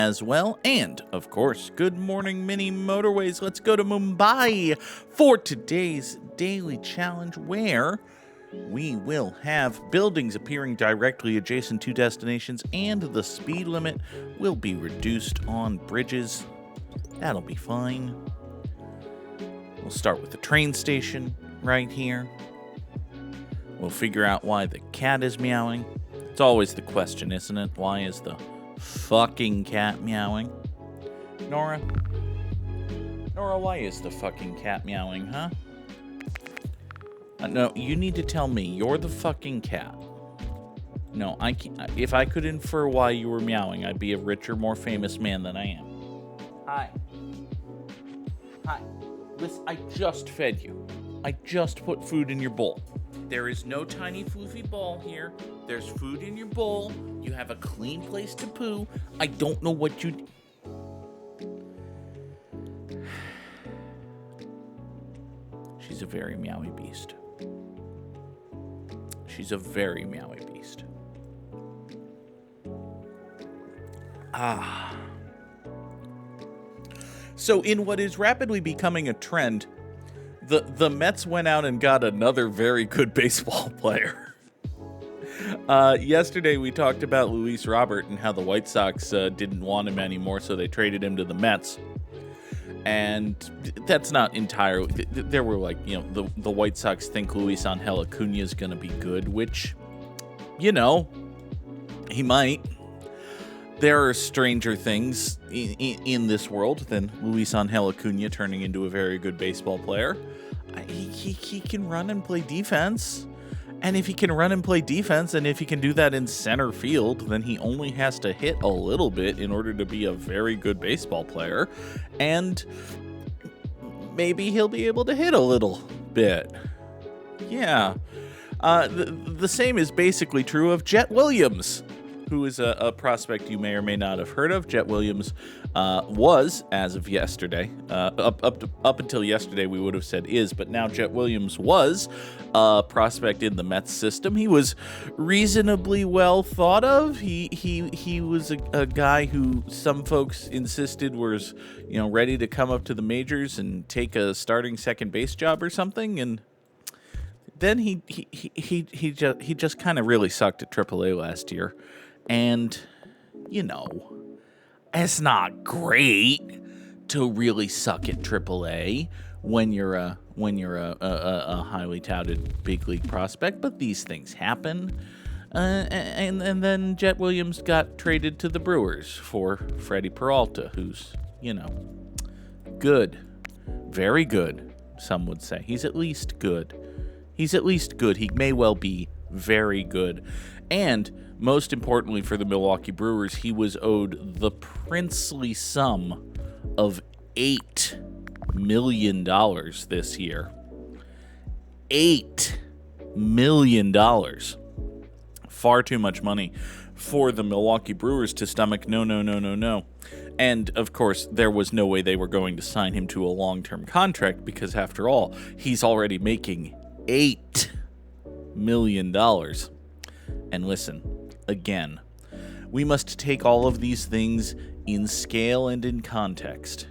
as well. And, of course, good morning, Mini Motorways. Let's go to Mumbai for today's daily challenge, where we will have buildings appearing directly adjacent to destinations, and the speed limit will be reduced on bridges. That'll be fine. We'll start with the train station right here. We'll figure out why the cat is meowing. It's always the question, isn't it? Why is the fucking cat meowing? Nora, why is the fucking cat meowing, huh? No, you need to tell me. You're the fucking cat. No, I can't. If I could infer why you were meowing, I'd be a richer, more famous man than I am. Hi. Listen, I just fed you. I just put food in your bowl. There is no tiny floofy ball here. There's food in your bowl. You have a clean place to poo. I don't know what you... She's a very meowy beast. She's a very meowy beast. So in what is rapidly becoming a trend, the Mets went out and got another very good baseball player. Yesterday we talked about Luis Robert and how the White Sox didn't want him anymore, so they traded him to the Mets. And that's not entirely... There were the White Sox think Luis Angel Acuna is going to be good, which, he might. There are stranger things in this world than Luis Angel Acuna turning into a very good baseball player. He can run and play defense. And if he can run and play defense, and if he can do that in center field, then he only has to hit a little bit in order to be a very good baseball player. And maybe he'll be able to hit a little bit. Yeah. The same is basically true of Jet Williams, who is a prospect you may or may not have heard of. Jet Williams was, as of yesterday, up until yesterday we would have said is, but now Jet Williams was a prospect in the Mets system. He was reasonably well thought of. He was a guy who some folks insisted was, ready to come up to the majors and take a starting second base job or something, and then he just kind of really sucked at AAA last year. And, it's not great to really suck at AAA when you're a highly touted big league prospect, but these things happen. And then Jet Williams got traded to the Brewers for Freddie Peralta, who's, good. Very good, some would say. He's at least good. He may well be very good. And most importantly for the Milwaukee Brewers, he was owed the princely sum of $8 million this year. $8 million. Far too much money for the Milwaukee Brewers to stomach. No. And, of course, there was no way they were going to sign him to a long-term contract because, after all, he's already making $8 million. And listen, again, we must take all of these things in scale and in context.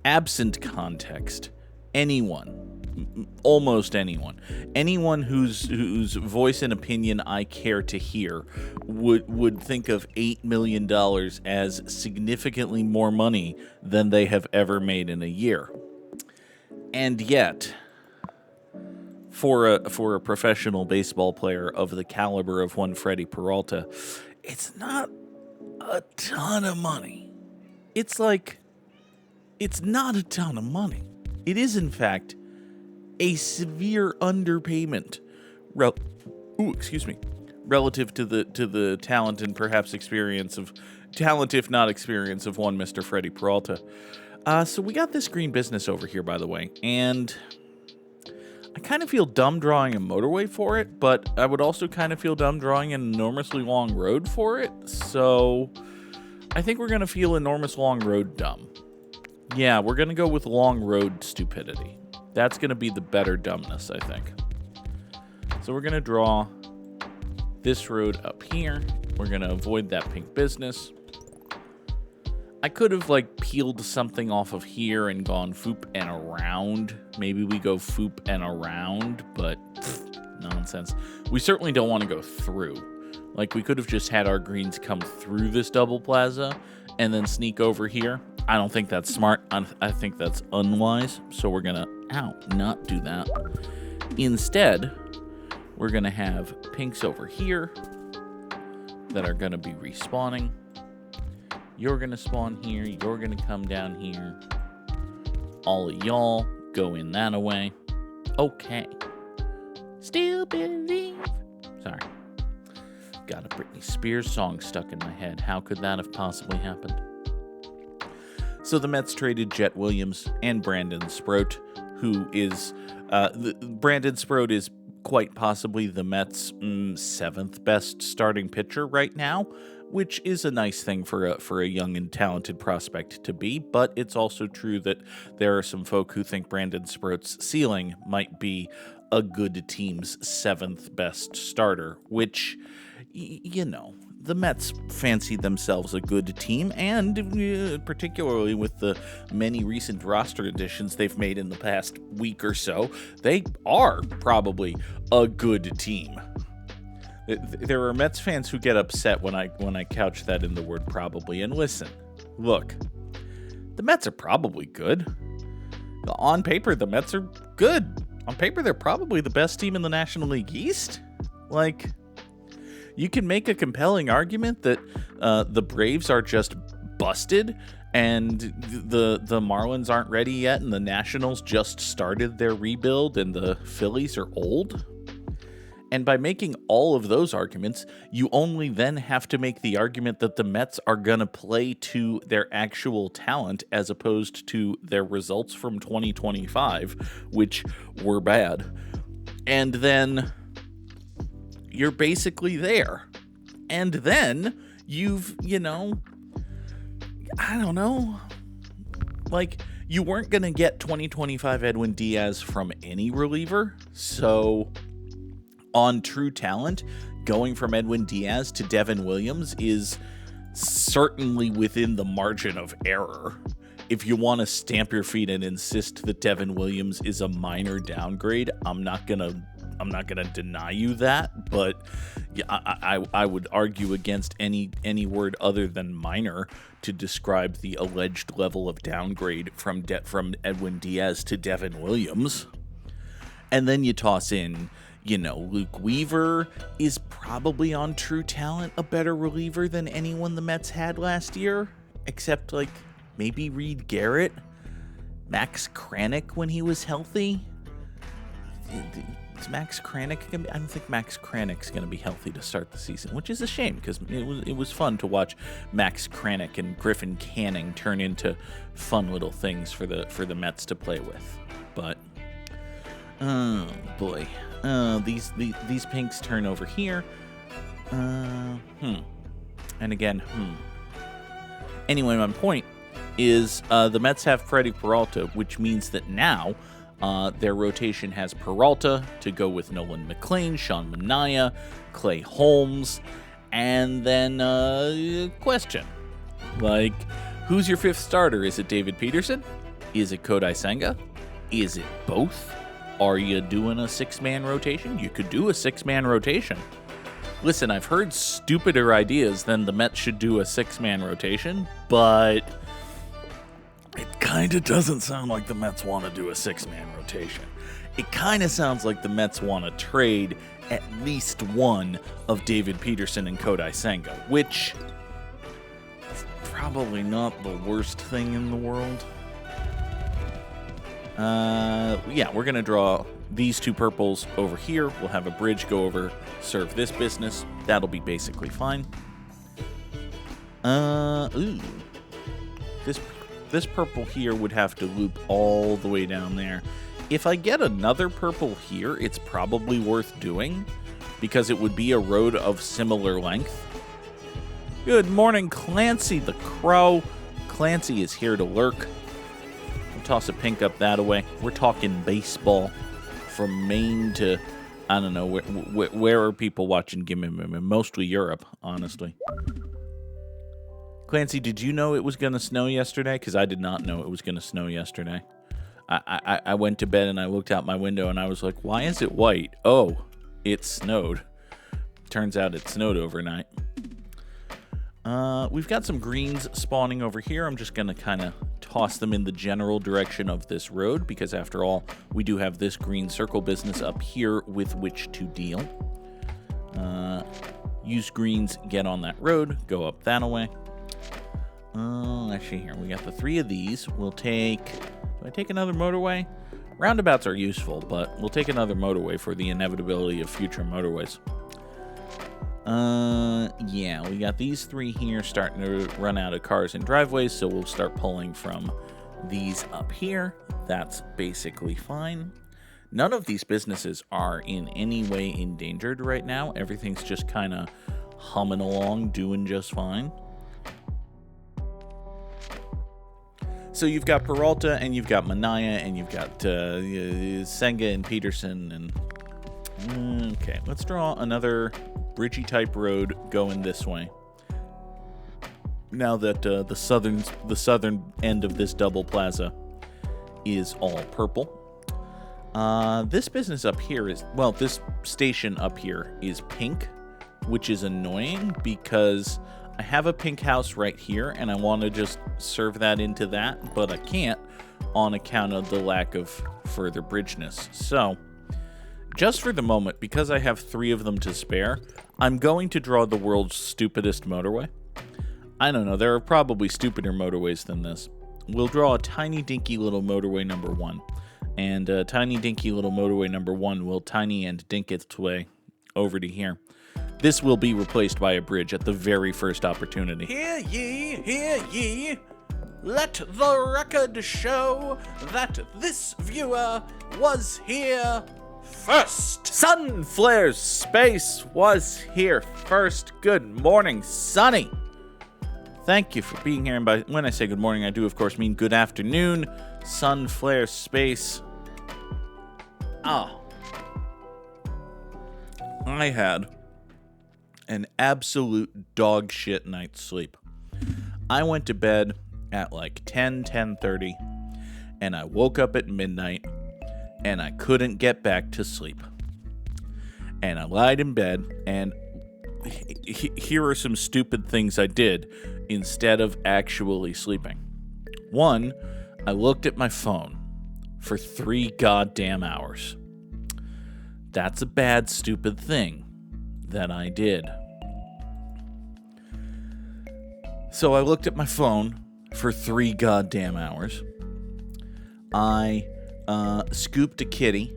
Absent context, almost anyone whose voice and opinion I care to hear would think of $8 million as significantly more money than they have ever made in a year. And yet, for a professional baseball player of the caliber of one Freddie Peralta, it's not a ton of money. It's not a ton of money. It is, in fact, a severe underpayment. Relative to the talent and perhaps experience of talent, if not experience, of one Mr. Freddie Peralta. So we got this green business over here, by the way, and I kind of feel dumb drawing a motorway for it, but I would also kind of feel dumb drawing an enormously long road for it. So I think we're going to feel enormous long road dumb. Yeah, we're going to go with long road stupidity. That's going to be the better dumbness, I think. So we're going to draw this road up here. We're going to avoid that pink business. I could have, like, peeled something off of here and gone foop and around. Maybe we go foop and around, but nonsense. We certainly don't want to go through. Like, we could have just had our greens come through this double plaza and then sneak over here. I don't think that's smart. I think that's unwise. So we're going to, not do that. Instead, we're going to have pinks over here that are going to be respawning. You're going to spawn here. You're going to come down here. All of y'all go in that away. Okay. Still believe. Sorry. Got a Britney Spears song stuck in my head. How could that have possibly happened? So the Mets traded Jet Williams and Brandon Sproat, who is... Brandon Sproat is quite possibly the Mets' seventh best starting pitcher right now, which is a nice thing for a young and talented prospect to be, but it's also true that there are some folk who think Brandon Sproat's ceiling might be a good team's seventh best starter, which, you know, the Mets fancy themselves a good team, and particularly with the many recent roster additions they've made in the past week or so, they are probably a good team. There are Mets fans who get upset when I couch that in the word probably. And listen, look, the Mets are probably good. On paper, the Mets are good. On paper, they're probably the best team in the National League East. Like, you can make a compelling argument that the Braves are just busted and the Marlins aren't ready yet and the Nationals just started their rebuild and the Phillies are old. And by making all of those arguments, you only then have to make the argument that the Mets are going to play to their actual talent as opposed to their results from 2025, which were bad. And then you're basically there. And then you've, I don't know, like, you weren't going to get 2025 Edwin Diaz from any reliever, so on true talent, going from Edwin Diaz to Devin Williams is certainly within the margin of error. If you want to stamp your feet and insist that Devin Williams is a minor downgrade, I'm not gonna deny you that, but yeah, I would argue against any word other than minor to describe the alleged level of downgrade from Edwin Diaz to Devin Williams. And then you toss in, Luke Weaver is probably on true talent a better reliever than anyone the Mets had last year, except like maybe Reed Garrett, Max Kranick when he was healthy. Is Max Kranick gonna be? I don't think Max Kranick's going to be healthy to start the season, which is a shame because it was fun to watch Max Kranick and Griffin Canning turn into fun little things for the Mets to play with. But oh boy. These pinks turn over here. And again, Anyway, my point is the Mets have Freddie Peralta, which means that now their rotation has Peralta to go with Nolan McLean, Sean Manaea, Clay Holmes, and then question. Like, who's your fifth starter? Is it David Peterson? Is it Kodai Senga? Is it both? Are you doing a six-man rotation? You could do a six-man rotation. Listen, I've heard stupider ideas than the Mets should do a six-man rotation, but it kind of doesn't sound like the Mets want to do a six-man rotation. It kind of sounds like the Mets want to trade at least one of David Peterson and Kodai Senga, which is probably not the worst thing in the world. Yeah, we're going to draw these two purples over here. We'll have a bridge go over, serve this business. That'll be basically fine. This purple here would have to loop all the way down there. If I get another purple here, it's probably worth doing because it would be a road of similar length. Good morning, Clancy the Crow. Clancy is here to lurk. Toss a pink up that way. We're talking baseball from Maine to, I don't know, where are people watching? Mostly Europe, honestly. Clancy, did you know it was going to snow yesterday? Because I did not know it was going to snow yesterday. I went to bed and I looked out my window and I was like, why is it white? Oh, it snowed. Turns out it snowed overnight. We've got some greens spawning over here. I'm just going to kind of toss them in the general direction of this road because, after all, we do have this green circle business up here with which to deal. Use greens, get on that road, go up that way. Actually, here, we got the 3 of these. We'll take... Do I take another motorway? Roundabouts are useful, but we'll take another motorway for the inevitability of future motorways. Yeah, we got these 3 here starting to run out of cars and driveways, so we'll start pulling from these up here. That's basically fine. None of these businesses are in any way endangered right now. Everything's just kind of humming along, doing just fine. So you've got Peralta, and you've got Manaya, and you've got Senga and Peterson, and... Okay, let's draw another bridgey type road going this way. Now that the southern end of this double plaza is all purple. This business up here is, well, this station up here is pink, which is annoying because I have a pink house right here and I want to just serve that into that, but I can't on account of the lack of further bridgeness. So, just for the moment, because I have 3 of them to spare, I'm going to draw the world's stupidest motorway. I don't know, there are probably stupider motorways than this. We'll draw a tiny dinky little motorway number 1. And tiny dinky little motorway number 1 will tiny and dink its way over to here. This will be replaced by a bridge at the very first opportunity. Hear ye, let the record show that this viewer was here first. Sunflare's space was here first. Good morning, Sunny. Thank you for being here. And by when I say good morning, I do, of course, mean good afternoon. Sunflare space. I had an absolute dog shit night's sleep. I went to bed at like 10:30, and I woke up at midnight, and I couldn't get back to sleep. And I lied in bed, and here are some stupid things I did instead of actually sleeping. 1, I looked at my phone for 3 goddamn hours. That's a bad, stupid thing that I did. So I looked at my phone for 3 goddamn hours. I scooped a kitty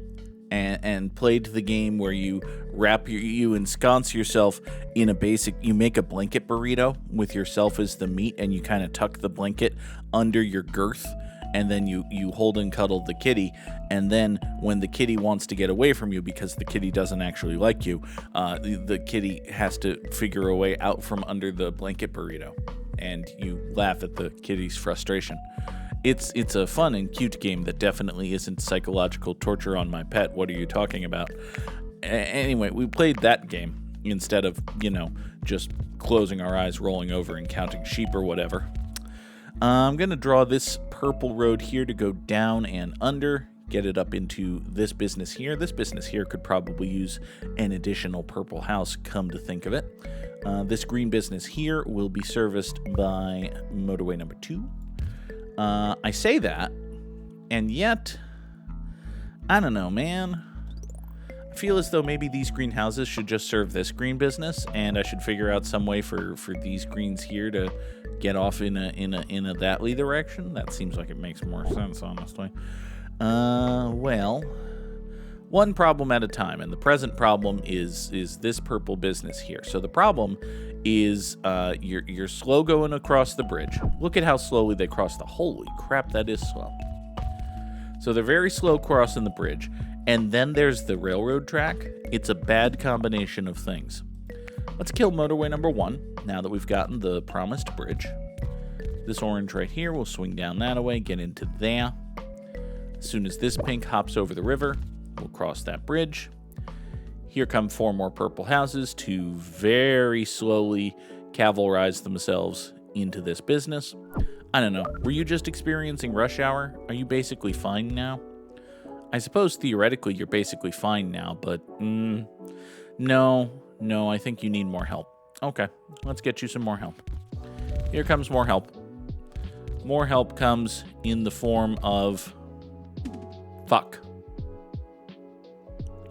and played the game where you you ensconce yourself in a basic, you make a blanket burrito with yourself as the meat, and you kind of tuck the blanket under your girth, and then you hold and cuddle the kitty, and then when the kitty wants to get away from you because the kitty doesn't actually like you, the kitty has to figure a way out from under the blanket burrito, and you laugh at the kitty's frustration. It's a fun and cute game that definitely isn't psychological torture on my pet. What are you talking about? Anyway, we played that game instead of, just closing our eyes, rolling over, and counting sheep or whatever. I'm going to draw this purple road here to go down and under, get it up into this business here. This business here could probably use an additional purple house, come to think of it. This green business here will be serviced by motorway number 2. I say that, and yet, I don't know, man. I feel as though maybe these greenhouses should just serve this green business, and I should figure out some way for these greens here to get off in a thatly direction. That seems like it makes more sense, honestly. Well, one problem at a time, and the present problem is this purple business here. So the problem is you're slow going across the bridge. Look at how slowly they cross the... Holy crap, that is slow. So they're very slow crossing the bridge. And then there's the railroad track. It's a bad combination of things. Let's kill motorway number 1, now that we've gotten the promised bridge. This orange right here will swing down that way, get into there. As soon as this pink hops over the river, we'll cross that bridge. Here come 4 more purple houses to very slowly cavalrize themselves into this business. I don't know. Were you just experiencing rush hour? Are you basically fine now? I suppose theoretically you're basically fine now, but no, I think you need more help. Okay, let's get you some more help. Here comes more help. More help comes in the form of... Fuck.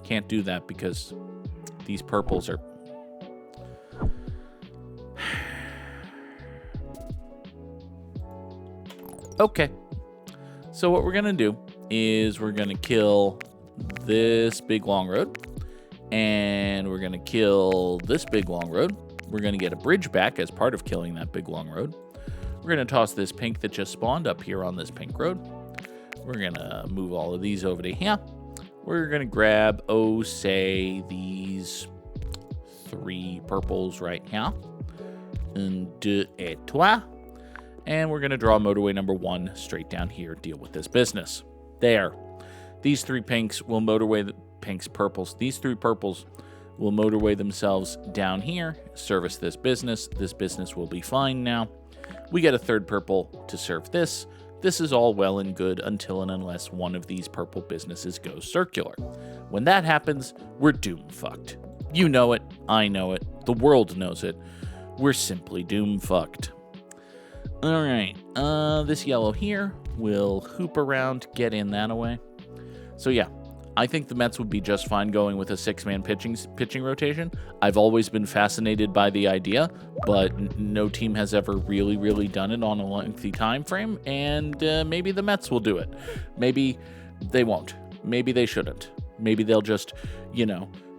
Can't do that because these purples are... Okay. So what we're going to do is we're going to kill this big long road. And we're going to kill this big long road. We're going to get a bridge back as part of killing that big long road. We're going to toss this pink that just spawned up here on this pink road. We're going to move all of these over to here. We're going to grab, say, these 3 purples right here. Un, deux, et trois. And we're going to draw motorway number 1 straight down here, deal with this business. There. These 3 pinks will motorway purples. These 3 purples will motorway themselves down here, service this business. This business will be fine now. We get a 3rd purple to serve this. This is all well and good until and unless one of these purple businesses goes circular. When that happens, we're doom fucked. You know it, I know it, the world knows it. We're simply doom fucked. Alright, this yellow here will hoop around, get in that away. So yeah, I think the Mets would be just fine going with a 6-man pitching rotation. I've always been fascinated by the idea, but no team has ever really done it on a lengthy time frame, and maybe the Mets will do it. Maybe they won't. Maybe they shouldn't. Maybe they'll just,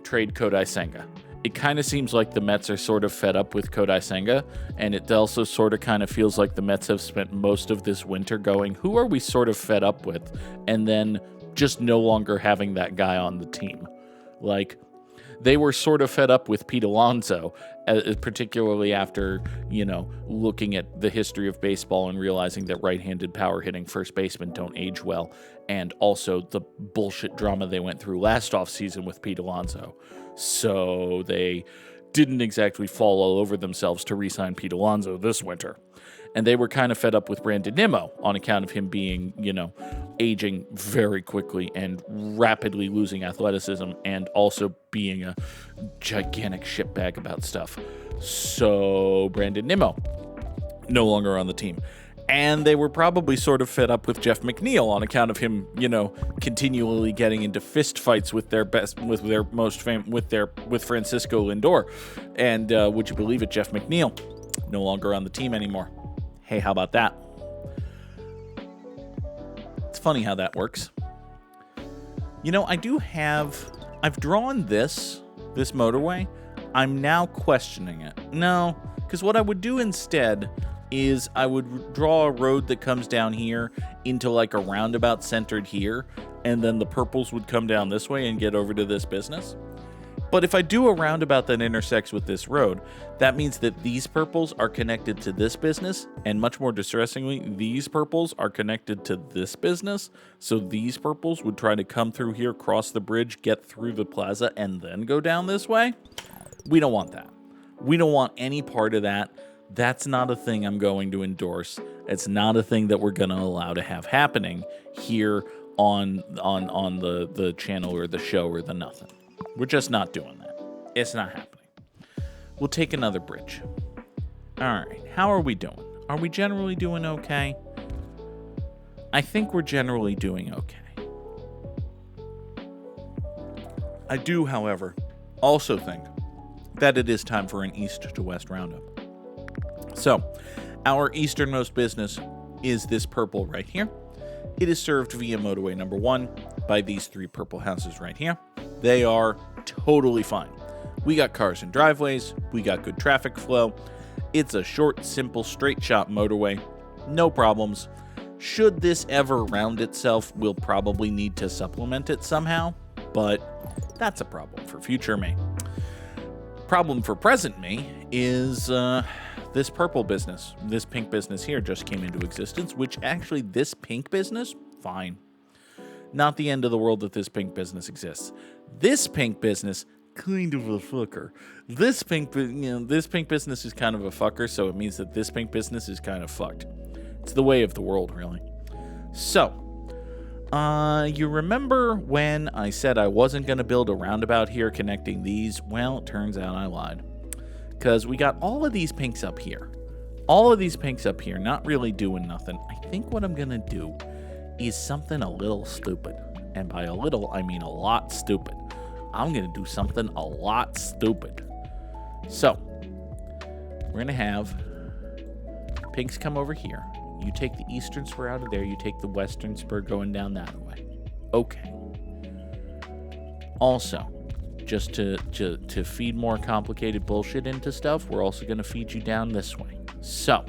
trade Kodai Senga. It kind of seems like the Mets are sort of fed up with Kodai Senga, and it also sort of kind of feels like the Mets have spent most of this winter going, who are we sort of fed up with? And then just no longer having that guy on the team. Like, they were sort of fed up with Pete Alonso, particularly after, looking at the history of baseball and realizing that right-handed power-hitting first basemen don't age well, and also the bullshit drama they went through last offseason with Pete Alonso. So they didn't exactly fall all over themselves to re-sign Pete Alonso this winter. And they were kind of fed up with Brandon Nimmo on account of him being, aging very quickly and rapidly losing athleticism and also being a gigantic shitbag about stuff. So Brandon Nimmo, no longer on the team. And they were probably sort of fed up with Jeff McNeil on account of him, continually getting into fist fights with with Francisco Lindor. And would you believe it, Jeff McNeil, no longer on the team anymore. Hey, how about that? It's funny how that works. I've drawn this motorway. I'm now questioning it. No, because what I would do instead is I would draw a road that comes down here into like a roundabout centered here, and then the purples would come down this way and get over to this business. But if I do a roundabout that intersects with this road, that means that these purples are connected to this business, and much more distressingly, these purples are connected to this business. So these purples would try to come through here, cross the bridge, get through the plaza, and then go down this way. We don't want that. We don't want any part of that. That's not a thing I'm going to endorse. It's not a thing that we're going to allow to have happening here on the channel or the show or the nothing. We're just not doing that. It's not happening. We'll take another bridge. All right. How are we doing? Are we generally doing okay? I think we're generally doing okay. I do, however, also think that it is time for an east to west roundup. So, our easternmost business is this purple right here. It is served via motorway number 1 by these 3 purple houses right here. They are totally fine. We got cars and driveways. We got good traffic flow. It's a short, simple, straight shot motorway. No problems. Should this ever round itself, we'll probably need to supplement it somehow, but that's a problem for future me. Problem for present me is this purple business. This pink business here just came into existence, which actually this pink business, fine. Not the end of the world that this pink business exists. This pink business, kind of a fucker. This pink business is kind of a fucker, so it means that this pink business is kind of fucked. It's the way of the world, really. So, you remember when I said I wasn't going to build a roundabout here connecting these? Well, it turns out I lied. Because we got all of these pinks up here. All of these pinks up here, not really doing nothing. I think what I'm going to do is something a little stupid. And by a little, I mean a lot stupid. I'm going to do something a lot stupid. So, we're going to have pinks come over here. You take the eastern spur out of there. You take the western spur going down that way. Okay. Also, just to feed more complicated bullshit into stuff, we're also going to feed you down this way. So,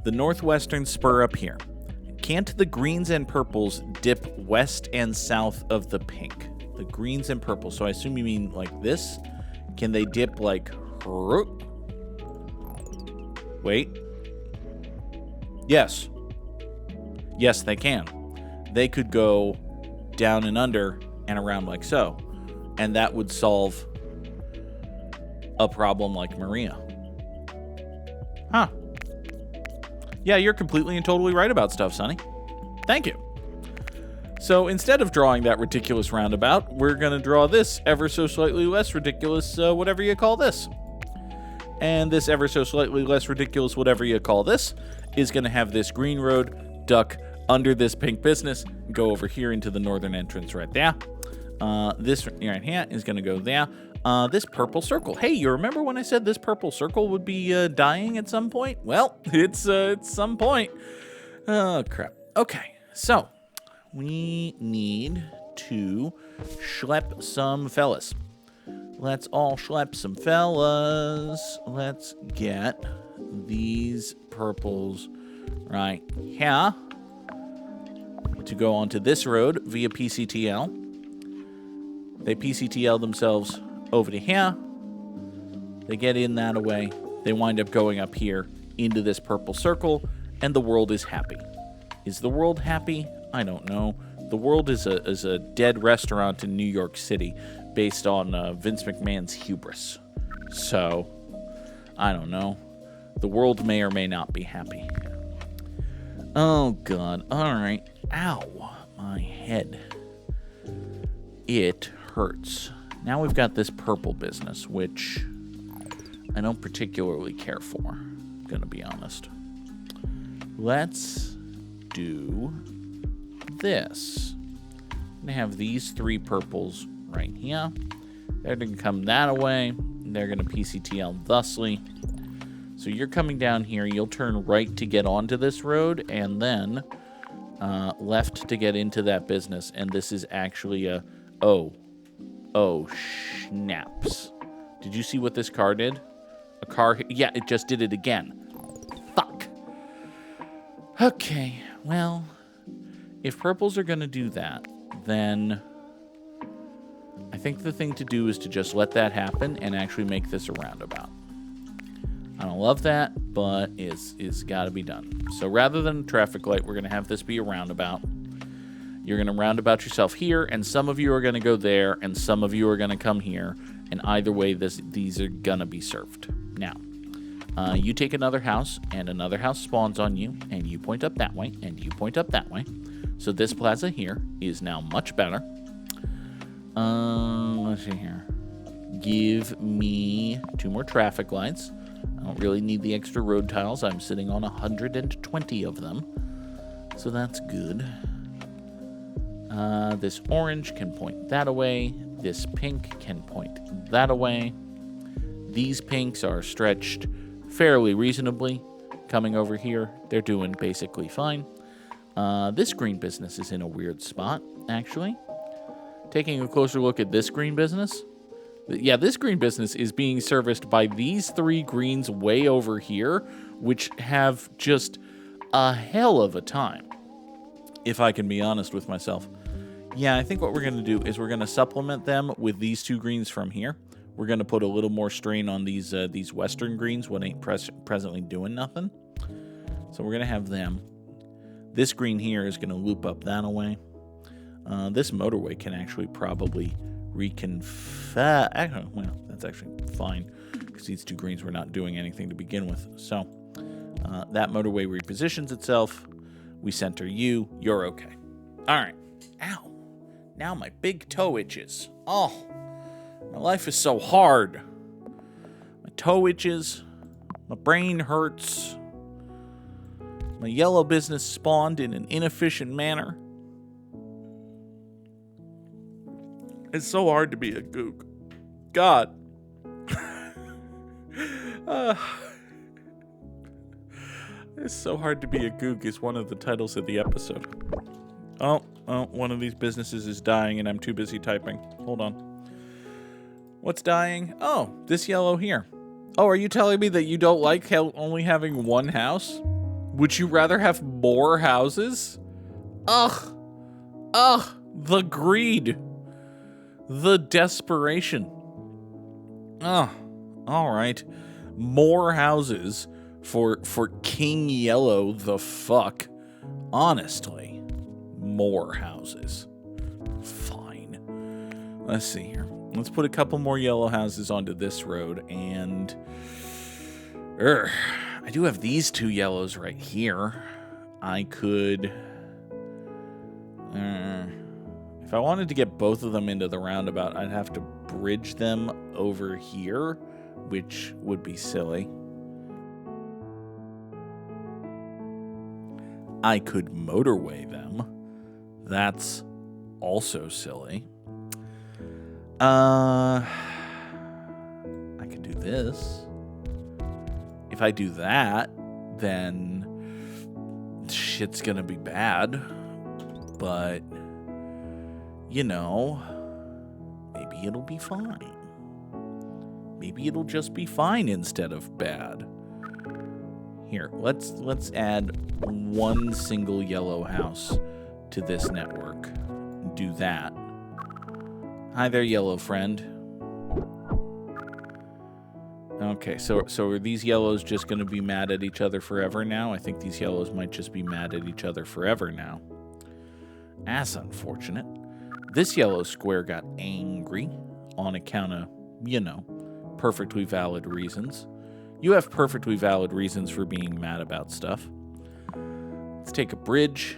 the northwestern spur up here. Can't the greens and purples dip west and south of the pink? The greens and purples. So I assume you mean like this? Can they dip like... Wait. Yes. Yes, they can. They could go down and under and around like so. And that would solve a problem like Maria. Huh. Yeah, you're completely and totally right about stuff, Sonny. Thank you. So instead of drawing that ridiculous roundabout, we're going to draw this ever so slightly less ridiculous whatever you call this. And this ever so slightly less ridiculous whatever you call this is going to have this green road duck under this pink business, go over here into the northern entrance right there. This right here is going to go there. This purple circle. Hey, you remember when I said this purple circle would be dying at some point? Well, it's some point. Oh, crap. Okay, so we need to schlep some fellas. Let's all schlep some fellas. Let's get these purples right here to go onto this road via PCTL. They PCTL themselves over to here. They get in that way. They wind up going up here into this purple circle, and the world is happy. Is the world happy? I don't know. The world is a dead restaurant in New York City based on Vince McMahon's hubris. So, I don't know. The world may or may not be happy. Oh, God. All right. Ow. My head. It hurts. Now we've got this purple business, which I don't particularly care for. I'm going to be honest. Let's do this. I'm going to have these three purples right here. They're going to come that way. They're going to PCTL thusly. So you're coming down here. You'll turn right to get onto this road, and then left to get into that business. And this is actually a... Oh, snaps. Did you see what this car did? A car... Yeah, it just did it again. Fuck. Okay, well, if purples are going to do that, then I think the thing to do is to just let that happen and actually make this a roundabout. I don't love that, but it's got to be done. So rather than a traffic light, we're going to have this be a roundabout. You're going to roundabout yourself here, and some of you are going to go there, and some of you are going to come here, and either way, these are going to be served. Now, you take another house, and another house spawns on you, and you point up that way, and you point up that way. So this plaza here is now much better. Let's see here. Give me 2 more traffic lights. I don't really need the extra road tiles. I'm sitting on 120 of them, so that's good. This orange can point that away. This pink can point that away. These pinks are stretched fairly reasonably. Coming over here, they're doing basically fine. This green business is in a weird spot, actually. Taking a closer look at this green business. Yeah, this green business is being serviced by these 3 greens way over here, which have just a hell of a time, if I can be honest with myself. Yeah, I think what we're going to do is we're going to supplement them with these 2 greens from here. We're going to put a little more strain on these western greens, what ain't presently doing nothing. So we're going to have them. This green here is going to loop up that away. This motorway can actually probably Well, that's actually fine, because these 2 greens were not doing anything to begin with. So that motorway repositions itself. We center you. You're okay. All right. Ow. Now my big toe itches. Oh, my life is so hard. My toe itches. My brain hurts. My yellow business spawned in an inefficient manner. It's so hard to be a Goog. God. It's so hard to be a Goog is one of the titles of the episode. Oh, one of these businesses is dying and I'm too busy typing. Hold on. What's dying? Oh, this yellow here. Oh, are you telling me that you don't like only having 1 house? Would you rather have more houses? Ugh, the greed. The desperation. All right. More houses for King Yellow the fuck. Honestly. More houses. Fine. Let's see here. Let's put a couple more yellow houses onto this road, and I do have these 2 yellows right here. I could, if I wanted to get both of them into the roundabout, I'd have to bridge them over here, which would be silly. I could motorway them. That's also silly. I could do this. If I do that, then shit's gonna be bad. But, you know, maybe it'll be fine. Maybe it'll just be fine instead of bad. Here, let's add 1 single yellow house to this network. Do that. Hi there, yellow friend. Okay, so are these yellows just going to be mad at each other forever now? I think these yellows might just be mad at each other forever now. That's unfortunate. This yellow square got angry on account of, you know, perfectly valid reasons. You have perfectly valid reasons for being mad about stuff. Let's take a bridge.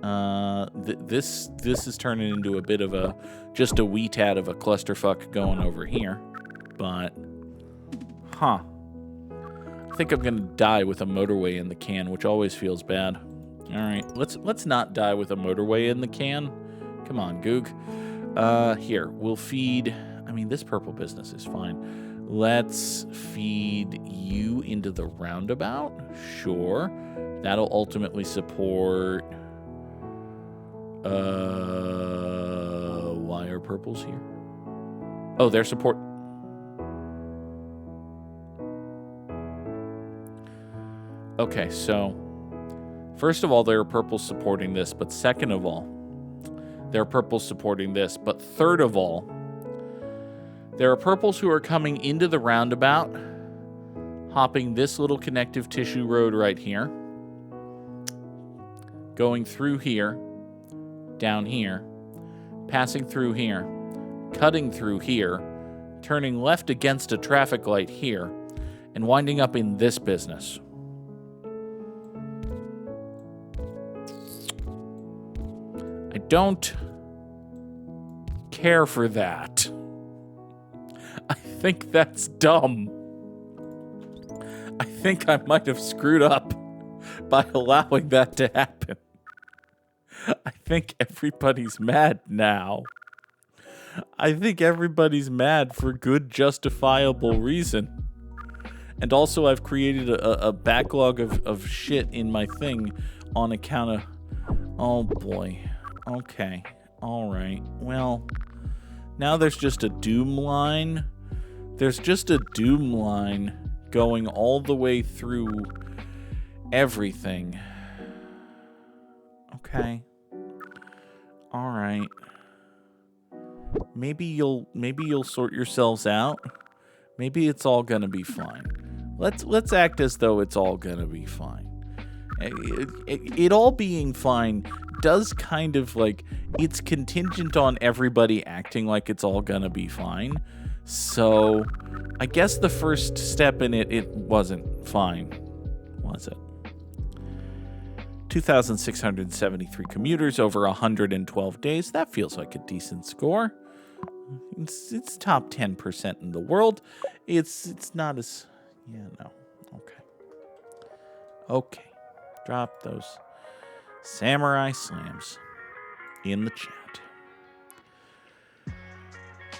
This is turning into a bit of just a wee tad of a clusterfuck going over here. But, I think I'm gonna die with a motorway in the can, which always feels bad. All right, let's not die with a motorway in the can. Come on, Goog. Here, we'll feed. I mean, this purple business is fine. Let's feed you into the roundabout. Sure, that'll ultimately support. Why are purples here? Oh, they're support. Okay, so first of all, there are purples supporting this, but second of all, there are purples supporting this, but third of all, there are purples who are coming into the roundabout, hopping this little connective tissue road right here, going through here, down here, passing through here, cutting through here, turning left against a traffic light here, and winding up in this business. I don't care for that. I think that's dumb. I think I might have screwed up by allowing that to happen. I think everybody's mad now. I think everybody's mad for good, justifiable reason. And also, I've created a backlog of shit in my thing on account of... Oh, boy. Okay. All right. Well, now there's just a doom line. There's just a doom line going all the way through everything. Okay. All right. Maybe you'll sort yourselves out. Maybe it's all gonna be fine. Let's act as though it's all gonna be fine. It all being fine does kind of like, it's contingent on everybody acting like it's all gonna be fine. So I guess the first step in it wasn't fine, was it? 2,673 commuters over 112 days. That feels like a decent score. It's top 10% in the world. It's not as... Yeah, no. Okay. Drop those samurai slams in the chat.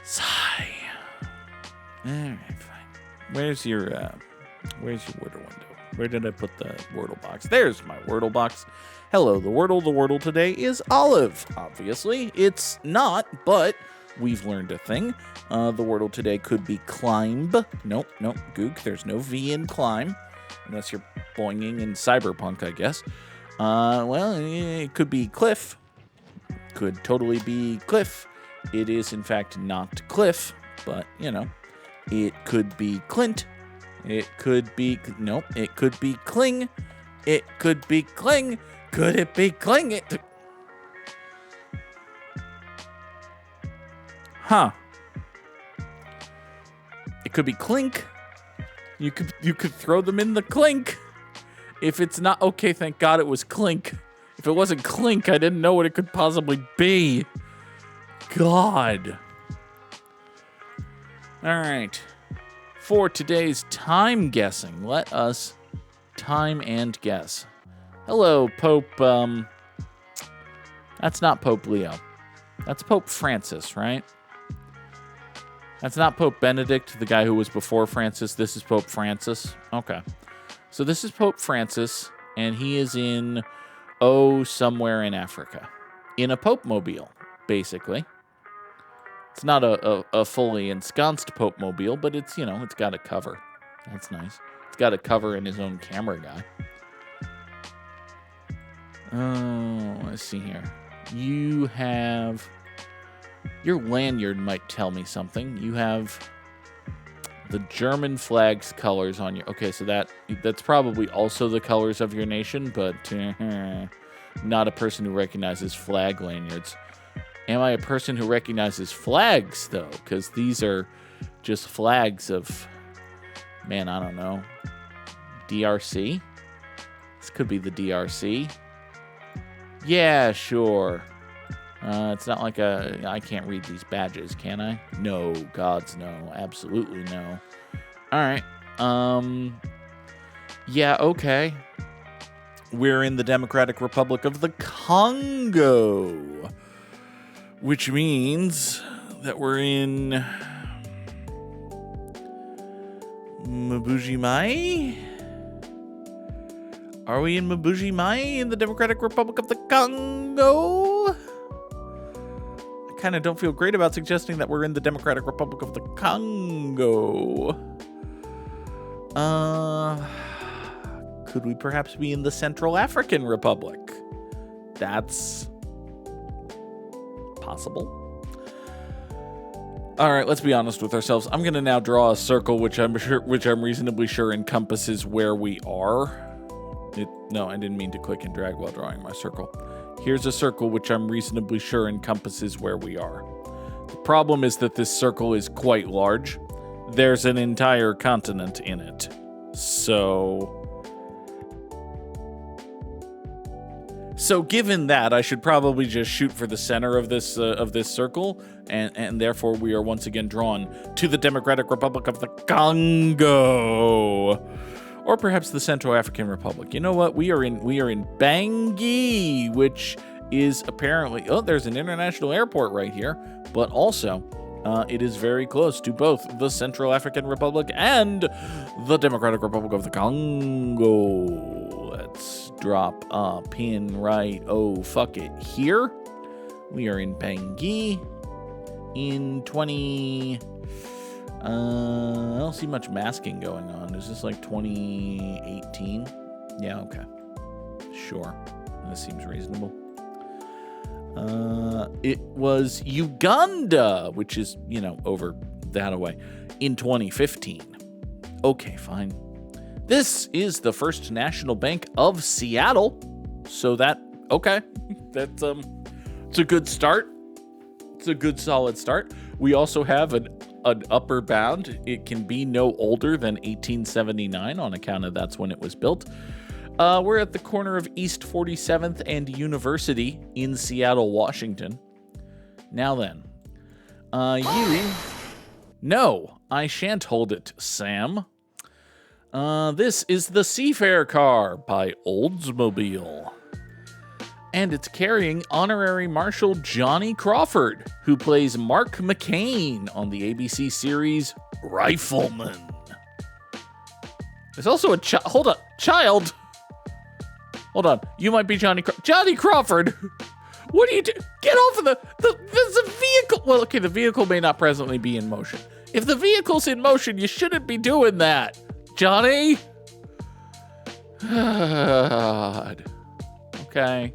Sigh. All right, fine. Where's your Wordle window? Where did I put the Wordle box? There's my Wordle box. Hello, the Wordle. The Wordle today is olive. Obviously, it's not, but we've learned a thing. The Wordle today could be climb. Nope, Goog. There's no V in climb, unless you're boinging in Cyberpunk, I guess. Well, it could be cliff. Could totally be cliff. It is, in fact, not cliff, but, you know, it could be Clint. It could be... Nope. It could be cling. It could be cling. Could it be cling? Huh. It could be clink. You could throw them in the clink. If it's not... Okay, thank God it was clink. If it wasn't clink, I didn't know what it could possibly be. God. All right. For today's time guessing, let us time and guess. Hello, Pope, that's not Pope Leo. That's Pope Francis, right? That's not Pope Benedict, the guy who was before Francis. This is Pope Francis. Okay. So this is Pope Francis, and he is in, somewhere in Africa. In a Pope mobile, basically. It's not a fully ensconced Pope mobile, but it's, you know, it's got a cover. That's nice. It's got a cover in his own camera guy. Oh, let's see here. You have... Your lanyard might tell me something. You have the German flag's colors on your... Okay, so that's probably also the colors of your nation, but not a person who recognizes flag lanyards. Am I a person who recognizes flags, though? Because these are just flags of, man, I don't know, DRC? This could be the DRC. Yeah, sure. It's not like I can't read these badges, can I? No, gods, no. Absolutely no. All right. Yeah, okay. We're in the Democratic Republic of the Congo. Which means that we're in Mbuji-Mayi? Are we in Mbuji-Mayi in the Democratic Republic of the Congo? I kind of don't feel great about suggesting that we're in the Democratic Republic of the Congo. Could we perhaps be in the Central African Republic? That's... possible. All right, let's be honest with ourselves. I'm going to now draw a circle, which I'm reasonably sure encompasses where we are. No, I didn't mean to click and drag while drawing my circle. Here's a circle which I'm reasonably sure encompasses where we are. The problem is that this circle is quite large. There's an entire continent in it. So given that, I should probably just shoot for the center of this circle, and therefore we are once again drawn to the Democratic Republic of the Congo, or perhaps the Central African Republic. You know what? We are in Bangui, which is apparently there's an international airport right here, but also it is very close to both the Central African Republic and the Democratic Republic of the Congo. Let's drop a pin right, here. We are in Bangui in 20... I don't see much masking going on. Is this like 2018? Yeah, okay. Sure. This seems reasonable. It was Uganda, which is, over that away, in 2015. Okay, fine. This is the First National Bank of Seattle. So okay, that's it's a good start. It's a good solid start. We also have an upper bound. It can be no older than 1879 on account of that's when it was built. We're at the corner of East 47th and University in Seattle, Washington. Now then, No, I shan't hold it, Sam. This is the Seafair car by Oldsmobile. And it's carrying Honorary Marshal Johnny Crawford, who plays Mark McCain on the ABC series Rifleman. There's also a child. Hold on, you might be Johnny Crawford. What do you do? Get off of there's a vehicle. Well, okay, the vehicle may not presently be in motion. If the vehicle's in motion, you shouldn't be doing that, Johnny. God. Okay.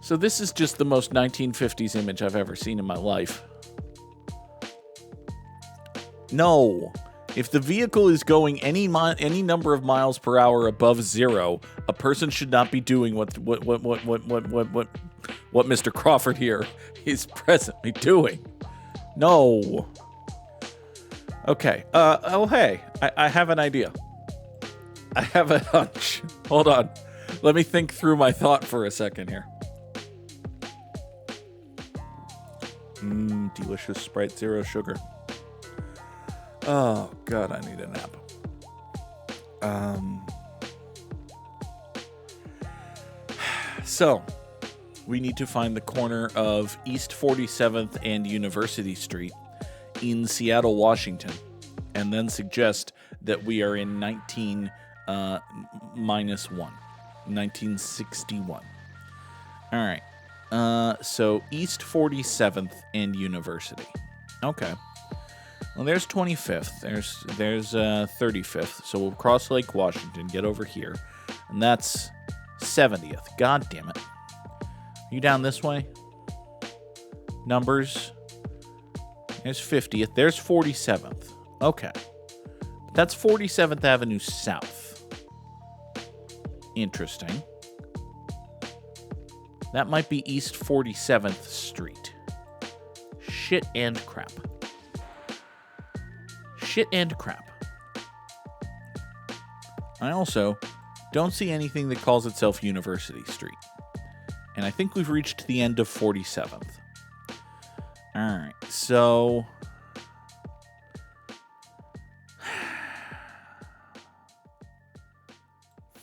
So this is just the most 1950s image I've ever seen in my life. No. If the vehicle is going any number of miles per hour above 0, a person should not be doing what Mr. Crawford here is presently doing. No. Okay. Hey, I have an idea. I have a hunch. Hold on. Let me think through my thought for a second here. Delicious Sprite Zero Sugar. Oh, God, I need a nap. So, we need to find the corner of East 47th and University Street in Seattle, Washington, and then suggest that we are in 1961. All right. So East 47th and University. Okay. Well, there's 25th. There's 35th. So we'll cross Lake Washington, get over here, and that's 70th. God damn it. You down this way? Numbers. There's 50th. There's 47th. Okay. That's 47th Avenue South. Interesting. That might be East 47th Street. Shit and crap. Shit and crap. I also don't see anything that calls itself University Street. And I think we've reached the end of 47th. Alright, so...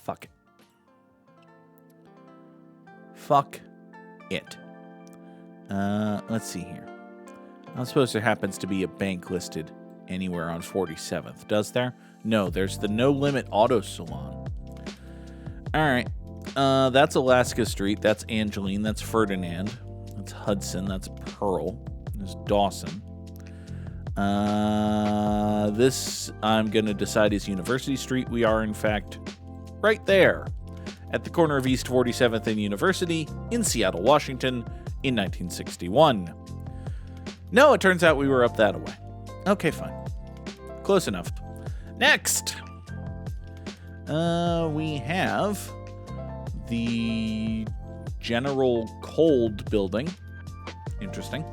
Fuck it. Fuck it. Let's see here. I don't suppose there happens to be a bank listed anywhere on 47th, does there? No, there's the No Limit Auto Salon. Alright. That's Alaska Street. That's Angeline. That's Ferdinand. That's Hudson. That's Pearl. There's Dawson. This I'm going to decide is University Street. We are, in fact, right there at the corner of East 47th and University in Seattle, Washington in 1961. No, it turns out we were up that way. Okay, fine. Close enough. Next, we have the General Cold building. Interesting.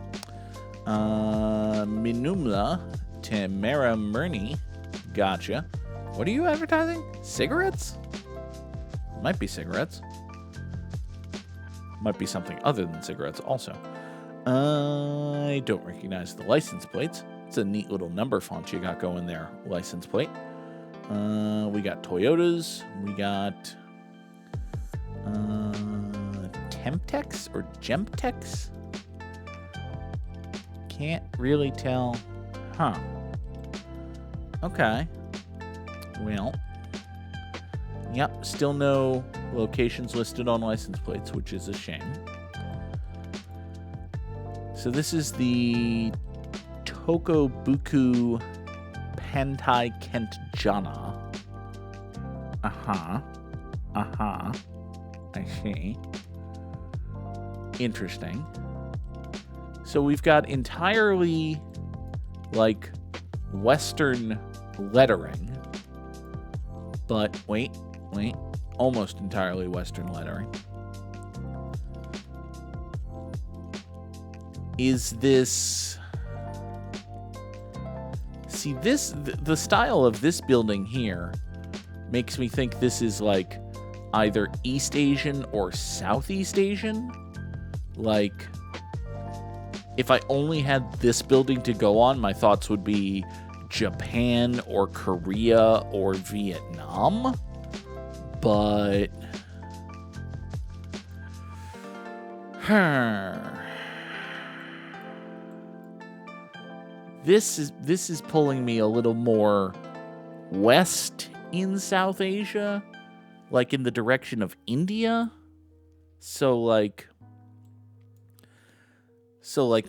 Minumla Temera Murni. Gotcha. What are you advertising? Cigarettes? Might be cigarettes. Might be something other than cigarettes also. I don't recognize the license plates. It's a neat little number font you got going there, license plate. We got Toyotas. We got Temtex or Gemtex? Can't really tell. Huh. Okay. Well. Yep, still no locations listed on license plates, which is a shame. So this is the Tokobuku Pantai Kentjana. I see. Interesting. So we've got entirely, like, Western lettering But wait. Almost entirely Western lettering. Is this... See, the style of this building here makes me think this is like either East Asian or Southeast Asian. Like, if I only had this building to go on, my thoughts would be Japan or Korea or Vietnam. But... This is pulling me a little more west in South Asia, like in the direction of India. So like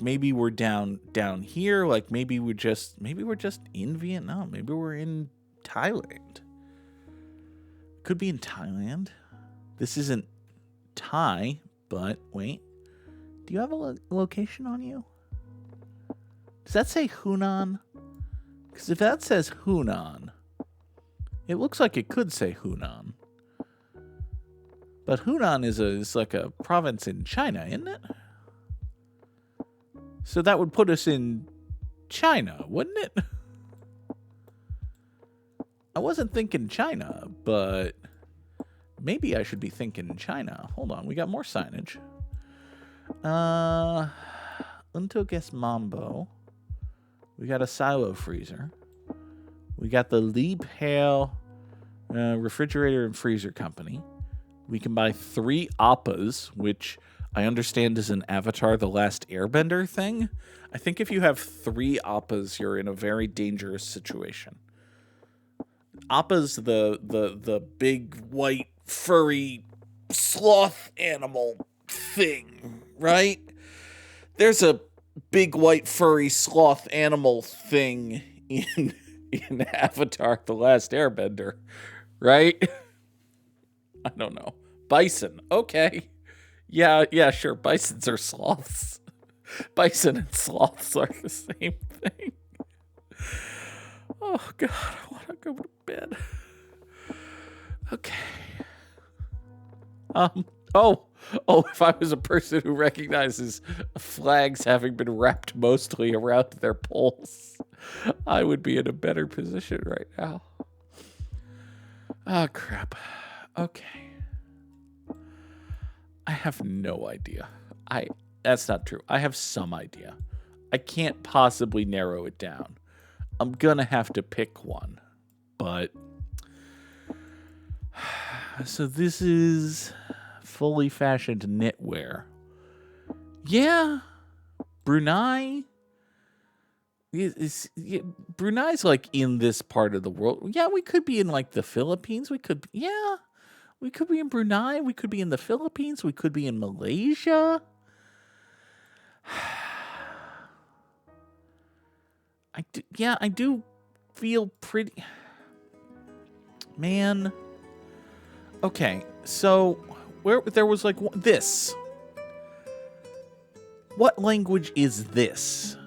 maybe we're down here, like maybe we're just in Vietnam, maybe we're in Thailand. Could be in Thailand. This isn't Thai, but wait. Do you have a location on you? Does that say Hunan? Because if that says Hunan, it looks like it could say Hunan. But Hunan is like a province in China, isn't it? So that would put us in China, wouldn't it? I wasn't thinking China, but maybe I should be thinking China. Hold on, we got more signage. Unto Guess Mambo. We got a silo freezer. We got the Lieb Hale refrigerator and freezer company. We can buy 3 Appas, which I understand is an Avatar The Last Airbender thing. I think if you have 3 Appas, you're in a very dangerous situation. Appa's the big white furry sloth animal thing, right? There's a big white furry sloth animal thing in Avatar The Last Airbender, right? I don't know. Bison. Okay. Yeah, sure. Bisons are sloths. Bison and sloths are the same thing. Oh, God. I want to go to bed. Okay. If I was a person who recognizes flags having been wrapped mostly around their poles, I would be in a better position right now. Oh, crap. Okay. I have no idea. That's not true. I have some idea. I can't possibly narrow it down. I'm gonna have to pick one. But... So this is fully fashioned knitwear. Yeah. Brunei. Brunei's like in this part of the world. Yeah, we could be in like the Philippines. We could be in Brunei. We could be in the Philippines. We could be in Malaysia. I do feel pretty... Man. Okay, so where there was like this. What language is this?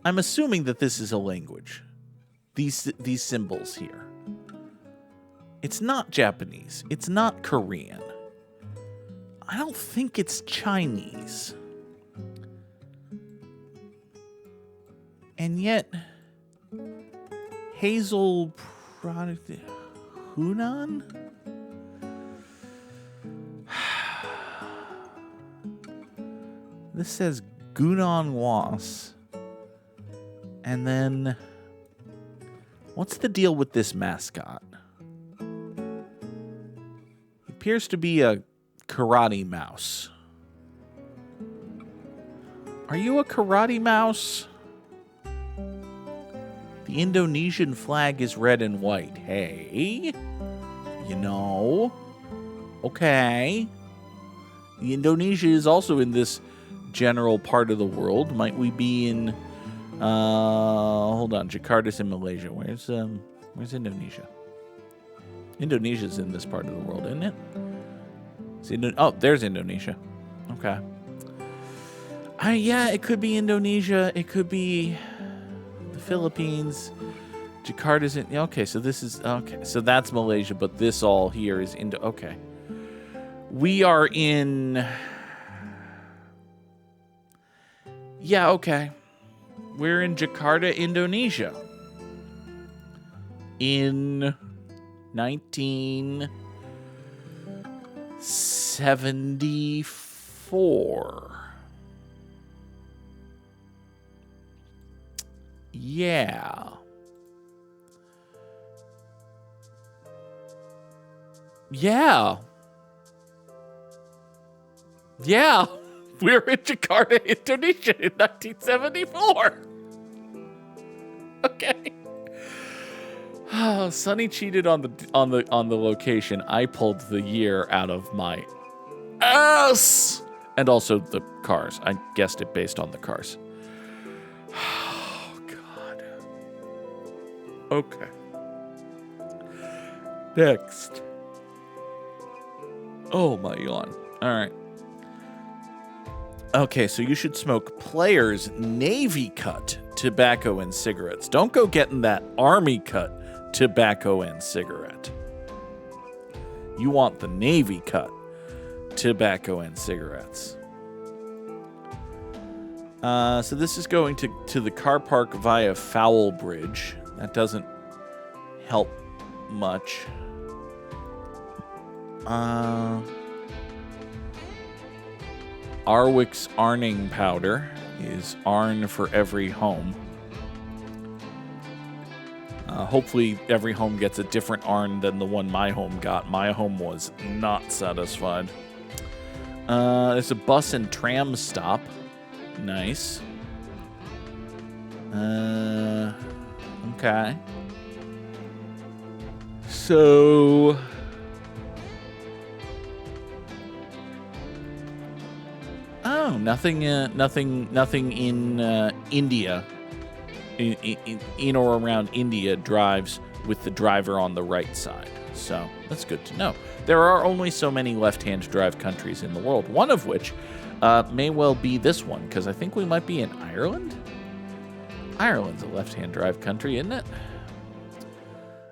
I'm assuming that this is a language. These symbols here. It's not Japanese. It's not Korean. I don't think it's Chinese. And yet, Hazel product Hunan? This says Gunan Was. And then, what's the deal with this mascot? It appears to be a karate mouse. Are you a karate mouse? The Indonesian flag is red and white. Hey, you know, okay. The Indonesia is also in this general part of the world. Might we be in, hold on, Jakarta's in Malaysia. Where's Indonesia? Indonesia's in this part of the world, isn't it? There's Indonesia. Okay. Yeah, it could be Indonesia. It could be the Philippines, Jakarta's in... Okay, so this is... Okay, so that's Malaysia, but this all here is Indo... Okay. We are in... Yeah, okay. We're in Jakarta, Indonesia. In 1974. Yeah. Yeah. Yeah. We're in Jakarta, Indonesia in 1974. Okay. Oh, Sonny cheated on the location. I pulled the year out of my ass. And also the cars. I guessed it based on the cars. Oh, God. Okay. Next. Oh, my yawn. All right. Okay, so you should smoke Player's Navy Cut tobacco and cigarettes. Don't go getting that Army Cut tobacco and cigarette. You want the Navy Cut tobacco and cigarettes. So this is going to the car park via Foul Bridge. That doesn't help much. Arwick's Arning powder is Arn for every home. Hopefully every home gets a different Arn than the one my home got. My home was not satisfied. There's a bus and tram stop. Nice. Okay. So... Oh, nothing in India, in or around India drives with the driver on the right side. So that's good to know. There are only so many left-hand drive countries in the world, one of which may well be this one, because I think we might be in Ireland. Ireland's a left-hand drive country, isn't it?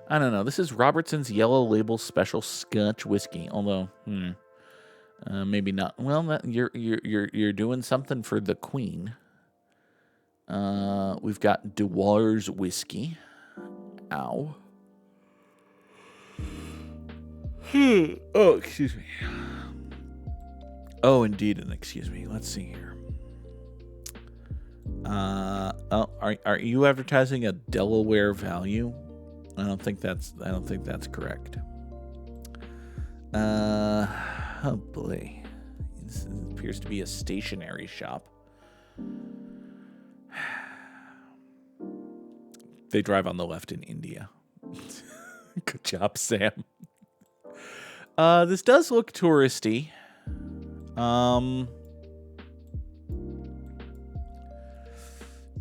I don't know. This is Robertson's Yellow Label Special Scotch Whiskey, although, maybe not. Well, you're doing something for the Queen. We've got Dewar's whiskey. Ow. Oh, excuse me. Oh, indeed, and excuse me. Let's see here. Are you advertising a Delaware value? I don't think that's correct. Oh boy. This appears to be a stationery shop. They drive on the left in India. Good job, Sam. This does look touristy.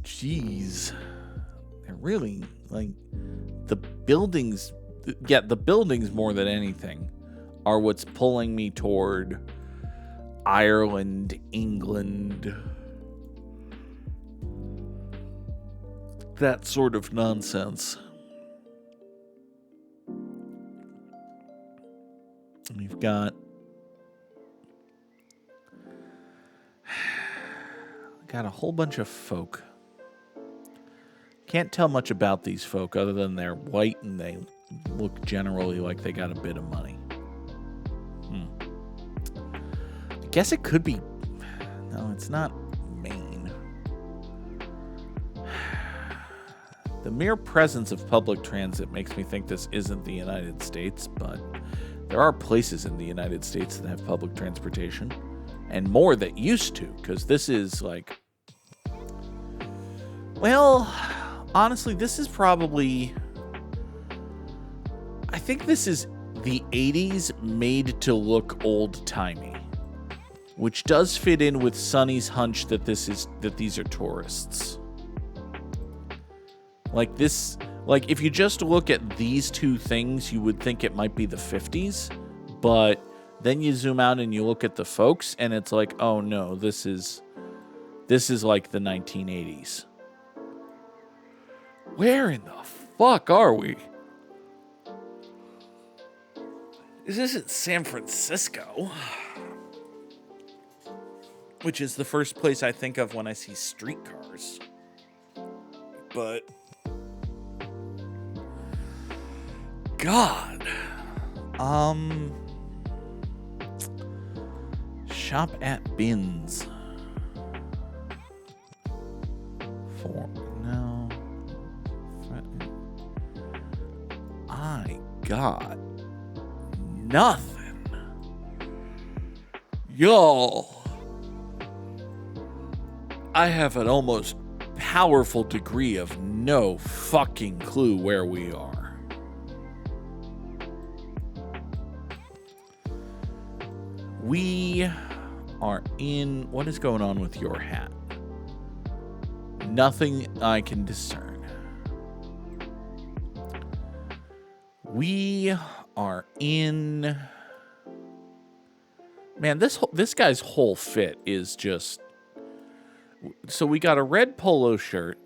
Jeez. They're really, like, the buildings, yeah, the buildings more than anything are what's pulling me toward Ireland, England, that sort of nonsense. We've got a whole bunch of folk. Can't tell much about these folk other than they're white and they look generally like they got a bit of money. I guess it could be... No, it's not Maine. The mere presence of public transit makes me think this isn't the United States, but there are places in the United States that have public transportation, and more that used to, because this is like... Well, honestly, this is probably... I think this is the 80s made to look old-timey, which does fit in with Sonny's hunch that these are tourists. Like this, like if you just look at these two things, you would think it might be the 50s, but then you zoom out and you look at the folks and it's like, oh no, this is like the 1980s. Where in the fuck are we? This isn't San Francisco, which is the first place I think of when I see streetcars. But God, shop at Bins. I got nothing. Y'all, I have an almost powerful degree of no fucking clue where we are. We are in... What is going on with your hat? Nothing I can discern. We are in... Man, this guy's whole fit is just... So we got a red polo shirt.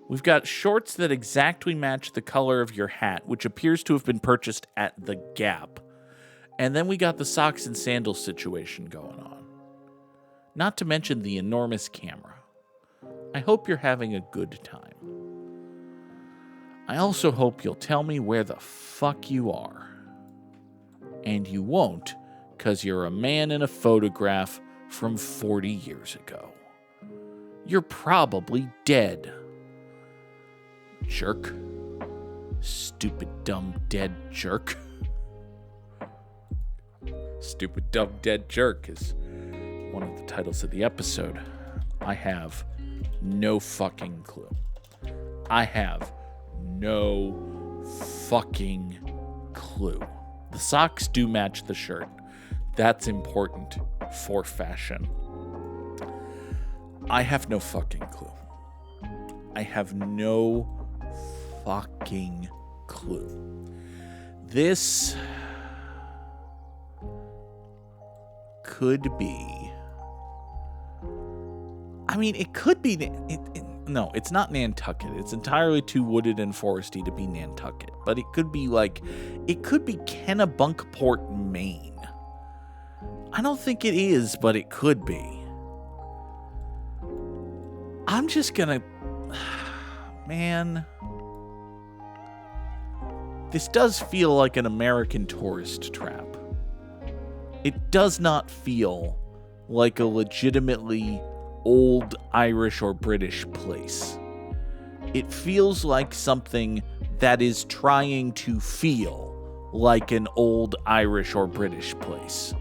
We've got shorts that exactly match the color of your hat, which appears to have been purchased at the Gap. And then we got the socks and sandals situation going on. Not to mention the enormous camera. I hope you're having a good time. I also hope you'll tell me where the fuck you are. And you won't, 'cause you're a man in a photograph from 40 years ago. You're probably dead. Jerk. Stupid, dumb, dead jerk. Stupid, dumb, dead jerk is one of the titles of the episode. I have no fucking clue. I have no fucking clue. The socks do match the shirt. That's important for fashion. I have no fucking clue. I have no fucking clue. This could be... I mean, it could be... No, it's not Nantucket. It's entirely too wooded and foresty to be Nantucket. But it could be like... It could be Kennebunkport, Maine. I don't think it is, but it could be. I'm just gonna... Man... This does feel like an American tourist trap. It does not feel like a legitimately old Irish or British place. It feels like something that is trying to feel like an old Irish or British place.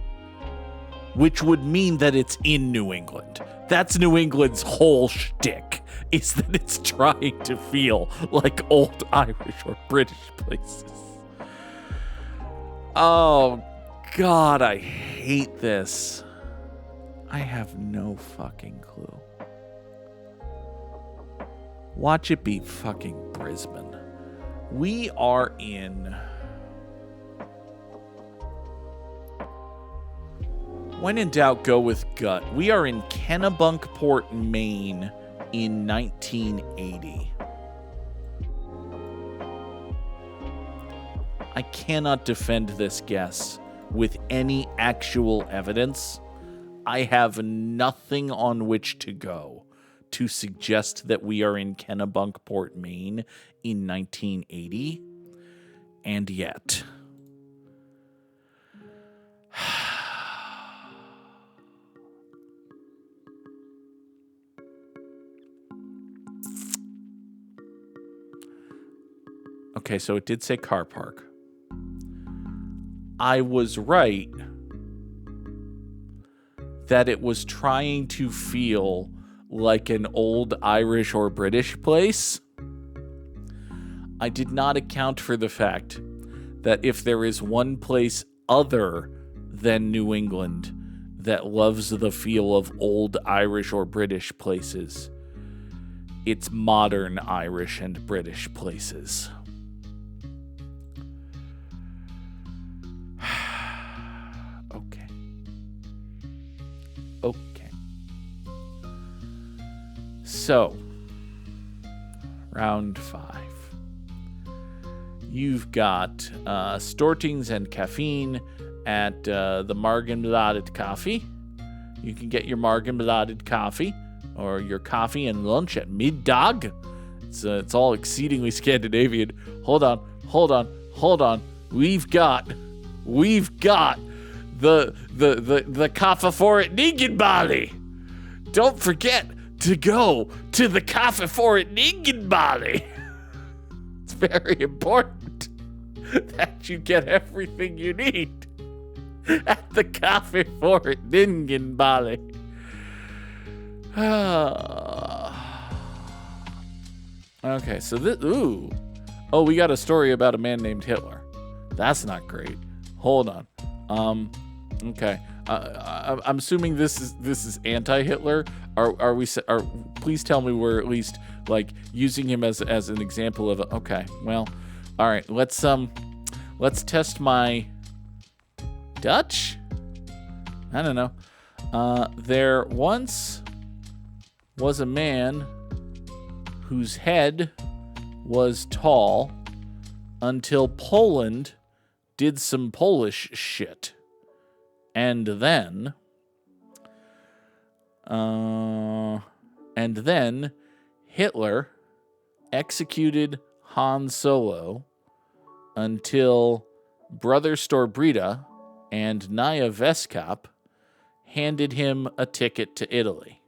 Which would mean that it's in New England. That's New England's whole shtick, is that it's trying to feel like old Irish or British places. Oh, God, I hate this. I have no fucking clue. Watch it be fucking Brisbane. We are in... When in doubt, go with gut. We are in Kennebunkport, Maine in 1980. I cannot defend this guess with any actual evidence. I have nothing on which to go to suggest that we are in Kennebunkport, Maine in 1980. And yet... Okay, so it did say car park. I was right that it was trying to feel like an old Irish or British place. I did not account for the fact that if there is one place other than New England that loves the feel of old Irish or British places, it's modern Irish and British places. Okay. So, round 5. You've got Stortings and caffeine at the Morgenbladet Coffee. You can get your Morgenbladet coffee or your coffee and lunch at Middag. It's all exceedingly Scandinavian. Hold on. We've got the Kaffe for it Ningenbali. Don't forget to go to the Kaffe for it Ningenbali. It's very important that you get everything you need at the Kaffe for it Ningenbali. Okay, so we got a story about a man named Hitler. That's not great. Hold on. Okay. I'm assuming this is anti-Hitler. Please tell me we're at least like using him as an example of okay. Well, all right. Let's test my Dutch. I don't know. There once was a man whose head was tall until Poland did some Polish shit. And then Hitler executed Han Solo until Brother Storbrida and Naya Veskop handed him a ticket to Italy.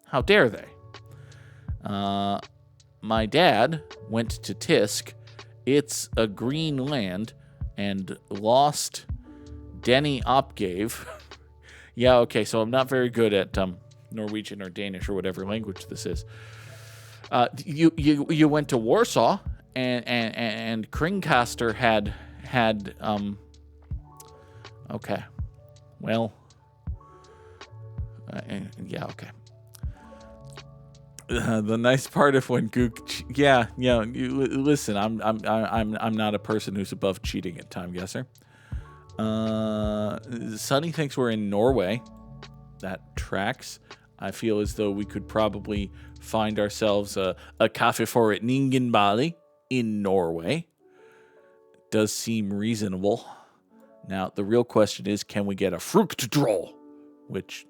How dare they? My dad went to Tisk. It's a green land and lost Denny Opgave. Yeah, okay, so I'm not very good at Norwegian or Danish or whatever language this is. You went to Warsaw and Kringkaster had okay. Well, yeah, okay. The nice part of when Goog, listen, I'm not a person who's above cheating at Time Guesser. Sonny thinks we're in Norway. That tracks. I feel as though we could probably find ourselves a Kaffe for it Ningenbali in Norway. Does seem reasonable. Now, the real question is, can we get a Fruchtdroll? Which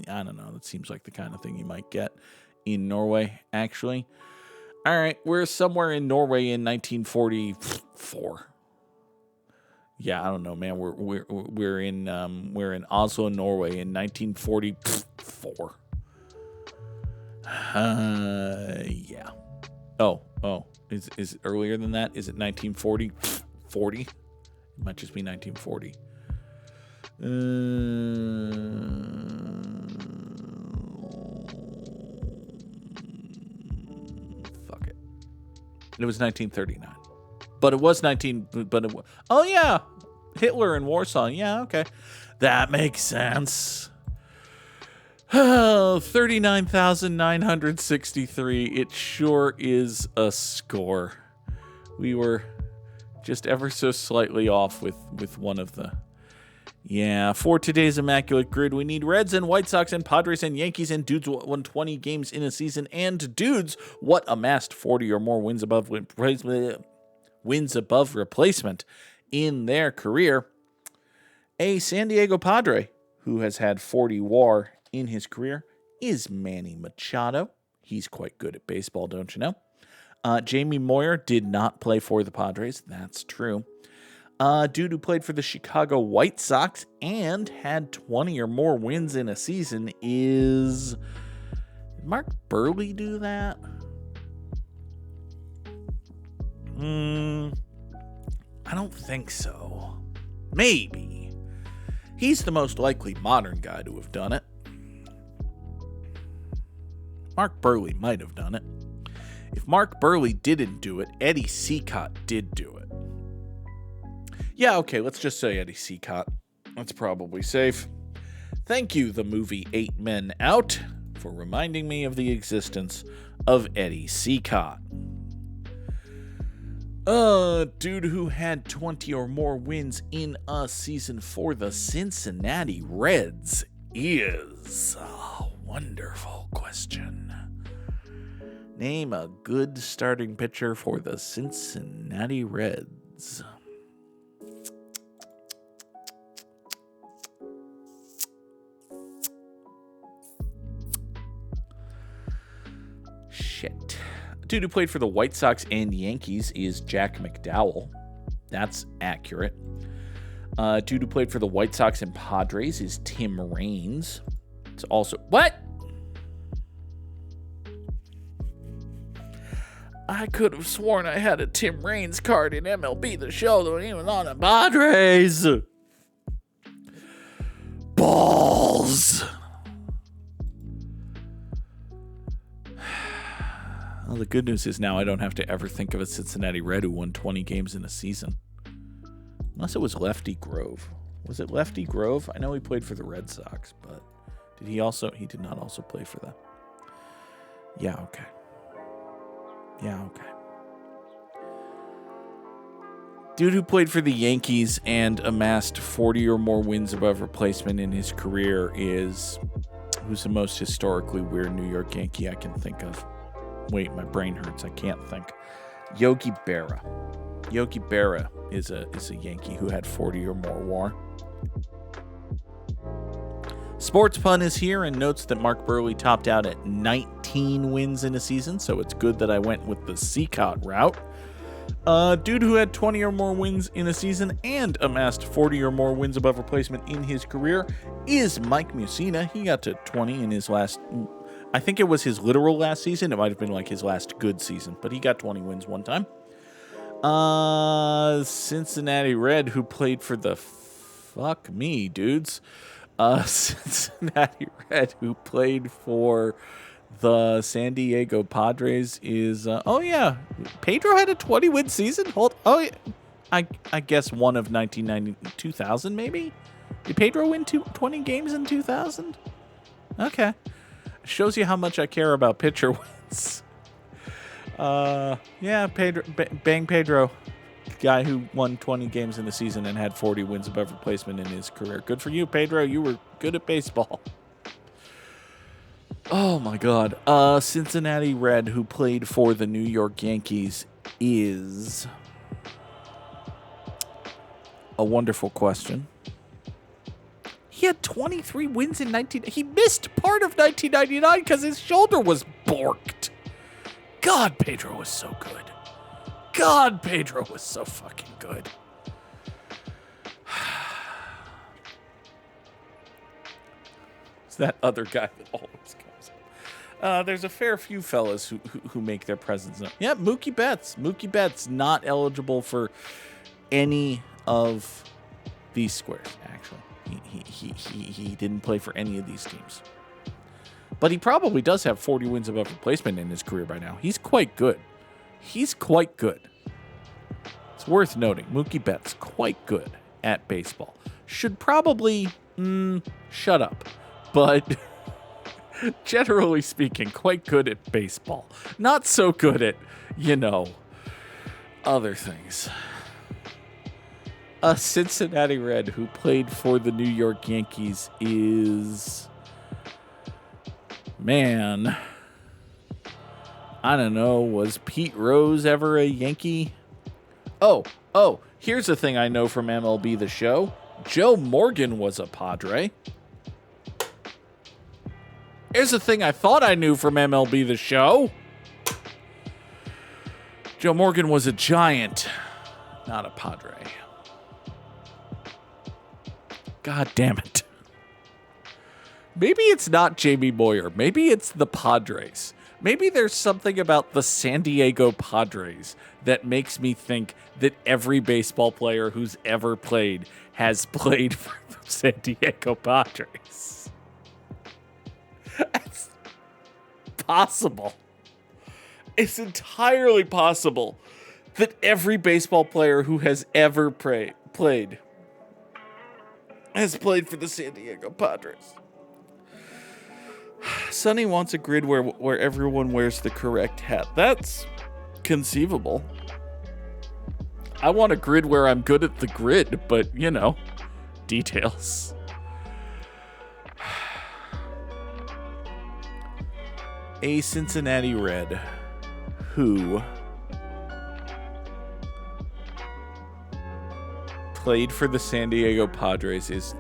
I don't know. That seems like the kind of thing you might get in Norway, actually. All right, we're somewhere in Norway in 1944. Yeah, I don't know, man. We're in Oslo, Norway in 1944. Yeah. Oh, is it earlier than that? Is it 1940? 40? It might just be 1940. Fuck it. It was 1939. But it was oh yeah, Hitler in Warsaw. Yeah, okay. That makes sense. 39,963. It sure is a score. We were just ever so slightly off with one of the... Yeah, for today's Immaculate Grid, we need Reds and White Sox and Padres and Yankees and dudes what won 20 games in a season and dudes what amassed 40 or more wins above replacement in their career. A San Diego Padre who has had 40 WAR in his career is Manny Machado. He's quite good at baseball, don't you know? Jamie Moyer did not play for the Padres. That's true. Dude who played for the Chicago White Sox and had 20 or more wins in a season is... Did Mark Burley do that? I don't think so. Maybe. He's the most likely modern guy to have done it. Mark Burley might have done it. If Mark Burley didn't do it, Eddie Seacott did do it. Yeah, okay, let's just say Eddie Seacott. That's probably safe. Thank you, the movie 8 Men Out, for reminding me of the existence of Eddie Seacott. Dude who had 20 or more wins in a season for the Cincinnati Reds is a wonderful question. Name a good starting pitcher for the Cincinnati Reds. Shit. Dude who played for the White Sox and Yankees is Jack McDowell. That's accurate. Dude who played for the White Sox and Padres is Tim Raines. It's also... What? I could have sworn I had a Tim Raines card in MLB The Show when he was on the Padres. Balls. Well, the good news is now I don't have to ever think of a Cincinnati Red who won 20 games in a season. Unless it was Lefty Grove. Was it Lefty Grove? I know he played for the Red Sox, but did he also... He did not also play for them. Yeah, okay. Yeah, okay. Dude who played for the Yankees and amassed 40 or more wins above replacement in his career is... Who's the most historically weird New York Yankee I can think of? Wait, my brain hurts. I can't think. Yogi Berra. Yogi Berra is a Yankee who had 40 or more WAR. Sports Pun is here and notes that Mark Burley topped out at 19 wins in a season, so it's good that I went with the Seacott route. Dude who had 20 or more wins in a season and amassed 40 or more wins above replacement in his career is Mike Mussina. He got to 20 in his last... I think it was his literal last season. It might have been like his last good season, but he got 20 wins one time. Cincinnati Red who played for the... Fuck me, dudes. Cincinnati Red who played for the San Diego Padres is... oh, yeah. Pedro had a 20-win season? Oh, yeah. I guess one of 1990... 2000, maybe? Did Pedro win 20 games in 2000? Okay. Shows you how much I care about pitcher wins. Yeah, Pedro, Bang Pedro. Guy who won 20 games in the season and had 40 wins above replacement in his career. Good for you, Pedro. You were good at baseball. Oh, my God. Cincinnati Red, who played for the New York Yankees, is a wonderful question. He had 23 wins in 19... He missed part of 1999 because his shoulder was borked. God, Pedro was so good. God, Pedro was so fucking good. It's that other guy that always comes up. There's a fair few fellas who make their presence known. Yeah, Mookie Betts. Mookie Betts not eligible for any of these squares, actually. He didn't play for any of these teams. But he probably does have 40 wins above replacement in his career by now. He's quite good. He's quite good. It's worth noting. Mookie Betts, quite good at baseball. Should probably shut up. But generally speaking, quite good at baseball. Not so good at, other things. A Cincinnati Red who played for the New York Yankees is... Man... I don't know, was Pete Rose ever a Yankee? Oh, here's a thing I know from MLB The Show. Joe Morgan was a Padre. Here's a thing I thought I knew from MLB The Show. Joe Morgan was a Giant, not a Padre. God damn it. Maybe it's not Jamie Moyer. Maybe it's the Padres. Maybe there's something about the San Diego Padres that makes me think that every baseball player who's ever played has played for the San Diego Padres. It's possible. It's entirely possible that every baseball player who has ever played has played for the San Diego Padres. Sonny wants a grid where everyone wears the correct hat. That's conceivable. I want a grid where I'm good at the grid, but, details. A Cincinnati Red who played for the San Diego Padres is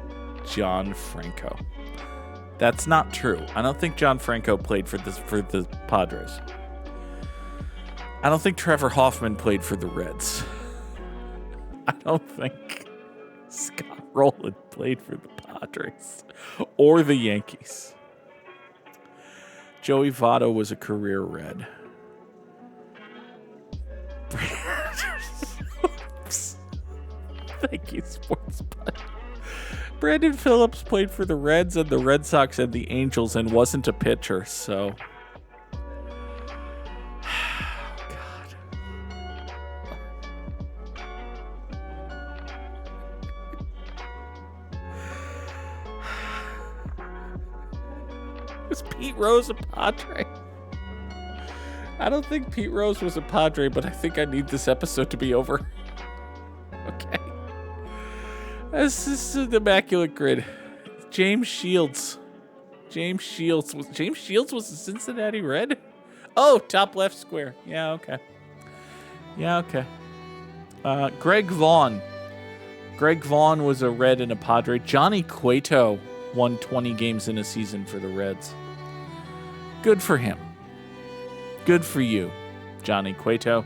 John Franco. That's not true. I don't think John Franco played for the Padres. I don't think Trevor Hoffman played for the Reds. I don't think Scott Rowland played for the Padres or the Yankees. Joey Votto was a career Red. Thank you, Sports Bud. Brandon Phillips played for the Reds and the Red Sox and the Angels and wasn't a pitcher, so... Was Pete Rose a Padre? I don't think Pete Rose was a Padre, but I think I need this episode to be over. Okay. This is an immaculate grid. James Shields. James Shields was a Cincinnati Red? Oh, top left square. Yeah, okay. Greg Vaughn. Greg Vaughn was a Red and a Padre. Johnny Cueto won 20 games in a season for the Reds. Good for him. Good for you, Johnny Cueto.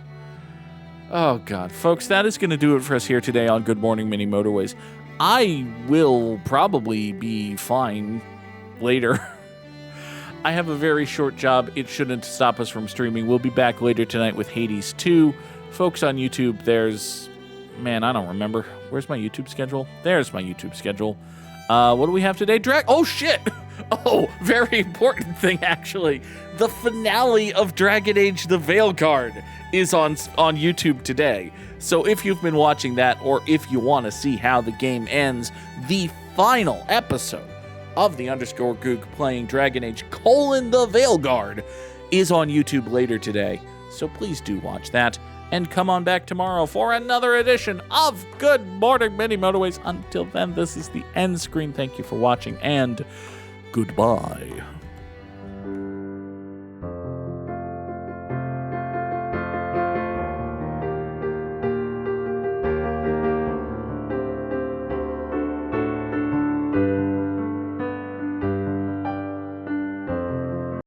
Oh, God. Folks, that is going to do it for us here today on Good Morning Mini Motorways. I will probably be fine later. I have a very short job. It shouldn't stop us from streaming. We'll be back later tonight with Hades 2. Folks on YouTube, there's... Man, I don't remember. Where's my YouTube schedule? There's my YouTube schedule. What do we have today? Oh, shit! Oh, very important thing, actually. The finale of Dragon Age The Veilguard is on YouTube today. So if you've been watching that, or if you want to see how the game ends, the final episode of the _Goog playing Dragon Age: The Veilguard is on YouTube later today. So please do watch that. And come on back tomorrow for another edition of Good Morning Mini Motorways. Until then, this is the end screen. Thank you for watching, and goodbye.